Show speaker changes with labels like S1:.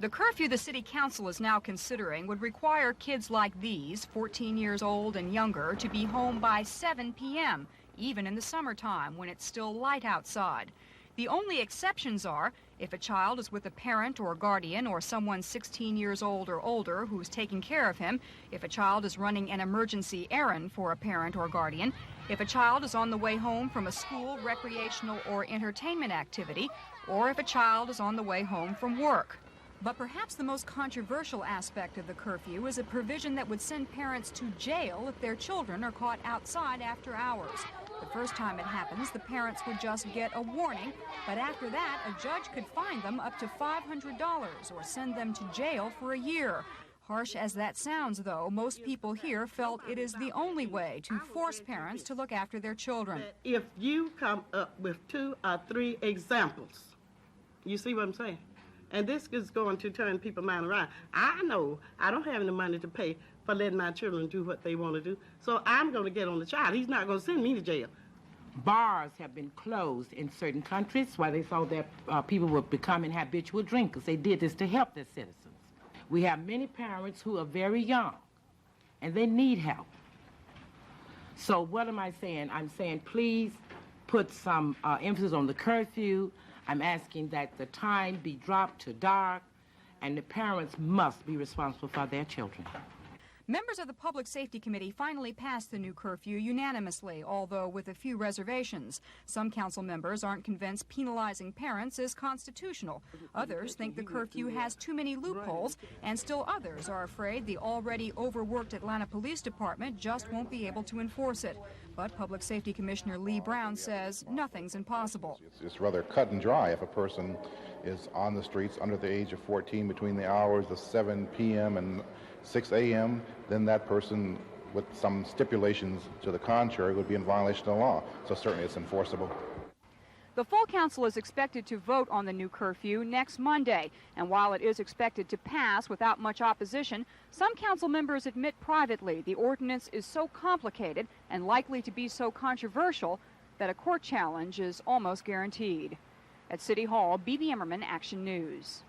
S1: The curfew the City Council is now considering would require kids like these, 14 years old and younger, to be home by 7 p.m., even in the summertime when it's still light outside. The only exceptions are if a child is with a parent or guardian or someone 16 years old or older who's taking care of him, if a child is running an emergency errand for a parent or guardian, if a child is on the way home from a school, recreational, or entertainment activity, or if a child is on the way home from work. But perhaps the most controversial aspect of the curfew is a provision that would send parents to jail if their children are caught outside after hours. The first time it happens, the parents would just get a warning, but after that, a judge could fine them up to $500 or send them to jail for a year. Harsh as that sounds, though, most people here felt it is the only way to force parents to look after their children.
S2: If you come up with 2 or 3 examples, you see what I'm saying? And this is going to turn people's mind around. I know I don't have any money to pay for letting my children do what they want to do, so I'm going to get on the child. He's not going to send me to jail.
S3: Bars have been closed in certain countries while they saw that people were becoming habitual drinkers. They did this to help their citizens. We have many parents who are very young, and they need help. So what am I saying? I'm saying please put some emphasis on the curfew. I'm asking that the time be dropped to dark, and the parents must be responsible for their children.
S1: Members of the Public Safety Committee finally passed the new curfew unanimously, although with a few reservations. Some council members aren't convinced penalizing parents is constitutional. Others think the curfew has too many loopholes, and still others are afraid the already overworked Atlanta Police Department just won't be able to enforce it. But Public Safety Commissioner Lee Brown says nothing's impossible.
S4: It's rather cut and dry. If a person is on the streets under the age of 14 between the hours of 7 p.m. and 6 a.m., then that person, with some stipulations to the contrary, would be in violation of the law. So certainly it's enforceable.
S1: The full council is expected to vote on the new curfew next Monday, and while it is expected to pass without much opposition, some council members admit privately the ordinance is so complicated and likely to be so controversial that a court challenge is almost guaranteed. At City Hall, B.B. Emmerman, Action News.